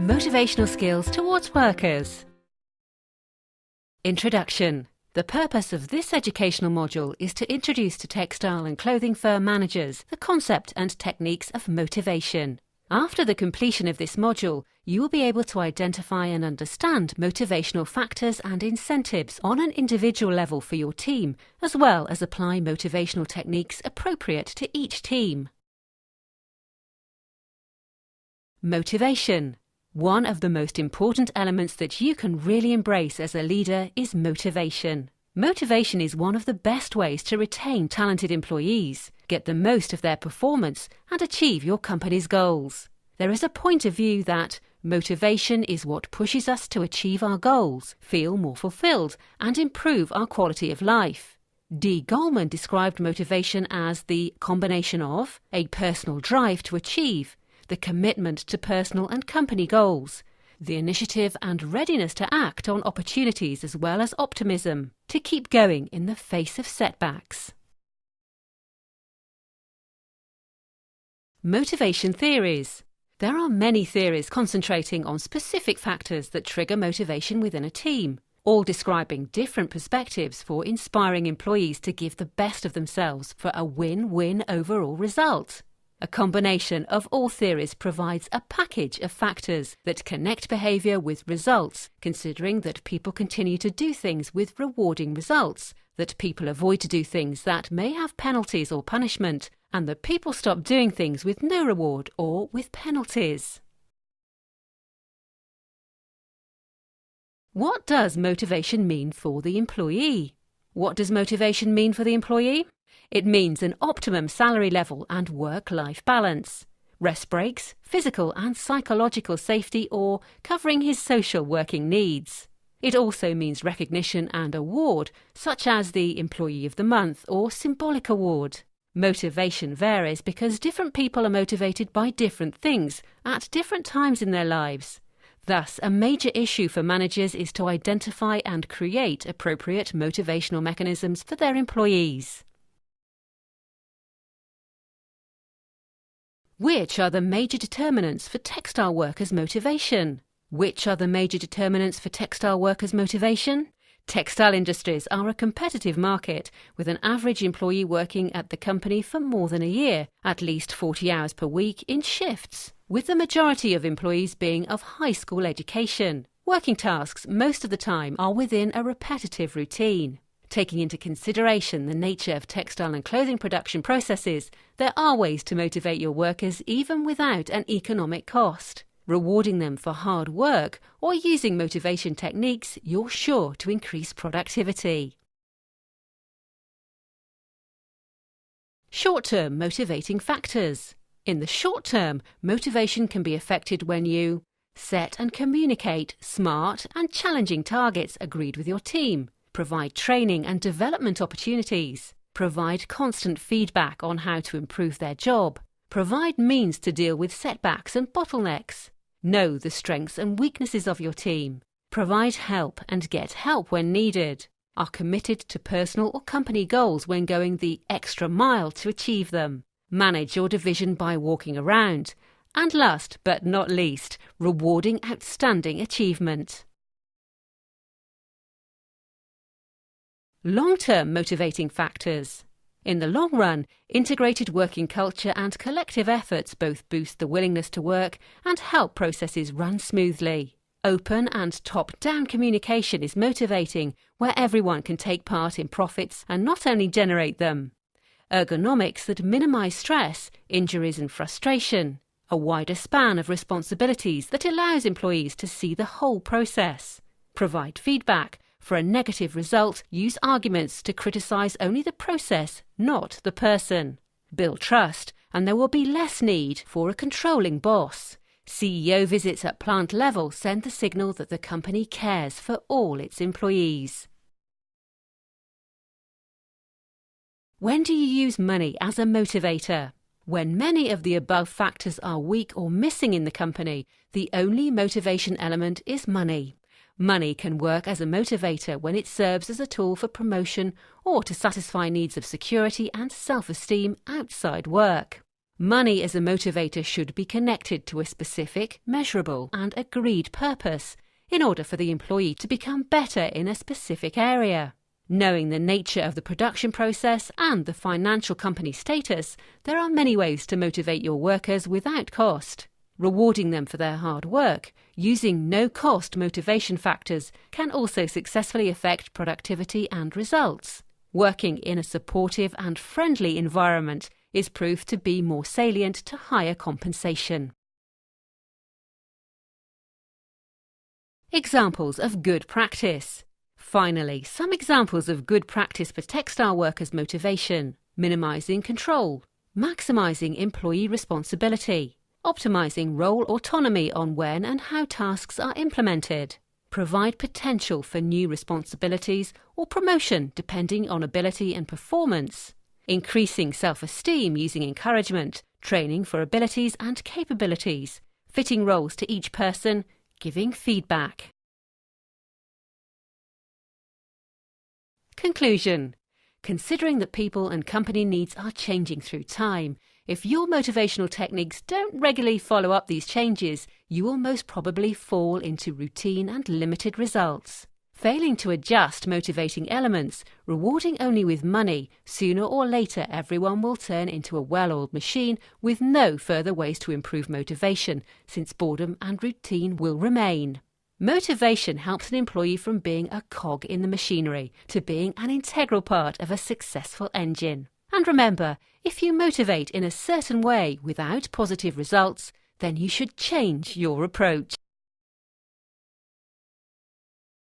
Motivational skills towards workers. Introduction. The purpose of this educational module is to introduce to textile and clothing firm managers the concept and techniques of motivation. After the completion of this module, you will be able to identify and understand motivational factors and incentives on an individual level for your team, as well as apply motivational techniques appropriate to each team. Motivation. One of the most important elements that you can really embrace as a leader is motivation. Motivation is one of the best ways to retain talented employees, get the most of their performance, and achieve your company's goals. There is a point of view that motivation is what pushes us to achieve our goals, feel more fulfilled, and improve our quality of life. D. Goleman described motivation as the combination of a personal drive to achieve, the commitment to personal and company goals, the initiative and readiness to act on opportunities, as well as optimism to keep going in the face of setbacks. Motivation theories. There are many theories concentrating on specific factors that trigger motivation within a team, all describing different perspectives for inspiring employees to give the best of themselves for a win-win overall result. A combination of all theories provides a package of factors that connect behaviour with results, considering that people continue to do things with rewarding results, that people avoid to do things that may have penalties or punishment, and that people stop doing things with no reward or with penalties. What does motivation mean for the employee? What does motivation mean for the employee? It means an optimum salary level and work-life balance, rest breaks, physical and psychological safety, or covering his social working needs. It also means recognition and award, such as the Employee of the Month or symbolic award. Motivation varies because different people are motivated by different things at different times in their lives. Thus, a major issue for managers is to identify and create appropriate motivational mechanisms for their employees. Which are the major determinants for textile workers' motivation? Which are the major determinants for textile workers' motivation? Textile industries are a competitive market, with an average employee working at the company for more than a year, at least 40 hours per week in shifts, with the majority of employees being of high school education. Working tasks most of the time are within a repetitive routine. Taking into consideration the nature of textile and clothing production processes, there are ways to motivate your workers even without an economic cost. Rewarding them for hard work or using motivation techniques, you're sure to increase productivity. Short-term motivating factors. In the short term, motivation can be affected when you set and communicate smart and challenging targets agreed with your team, provide training and development opportunities, provide constant feedback on how to improve their job, provide means to deal with setbacks and bottlenecks, know the strengths and weaknesses of your team, provide help and get help when needed, are committed to personal or company goals when going the extra mile to achieve them, manage your division by walking around, and last but not least, rewarding outstanding achievement. Long-term motivating factors. In the long run, integrated working culture and collective efforts both boost the willingness to work and help processes run smoothly. Open and top-down communication is motivating, where everyone can take part in profits and not only generate them. Ergonomics that minimize stress, injuries and frustration. A wider span of responsibilities that allows employees to see the whole process. Provide feedback. For a negative result, use arguments to criticize only the process, not the person. Build trust, and there will be less need for a controlling boss. CEO visits at plant level send the signal that the company cares for all its employees. When do you use money as a motivator? When many of the above factors are weak or missing in the company, the only motivation element is money. Money can work as a motivator when it serves as a tool for promotion or to satisfy needs of security and self-esteem outside work. Money as a motivator should be connected to a specific, measurable, and agreed purpose in order for the employee to become better in a specific area. Knowing the nature of the production process and the financial company status, there are many ways to motivate your workers without cost. Rewarding them for their hard work, using no-cost motivation factors, can also successfully affect productivity and results. Working in a supportive and friendly environment is proved to be more salient to higher compensation. Examples of good practice. Finally, some examples of good practice for textile workers' motivation: minimizing control, maximizing employee responsibility, optimizing role autonomy on when and how tasks are implemented, provide potential for new responsibilities or promotion depending on ability and performance, increasing self-esteem using encouragement, training for abilities and capabilities, fitting roles to each person, giving feedback. Conclusion. Considering that people and company needs are changing through time, if your motivational techniques don't regularly follow up these changes, you will most probably fall into routine and limited results. Failing to adjust motivating elements, rewarding only with money, sooner or later everyone will turn into a well-oiled machine with no further ways to improve motivation, since boredom and routine will remain. Motivation helps an employee from being a cog in the machinery to being an integral part of a successful engine. And remember, if you motivate in a certain way without positive results, then you should change your approach.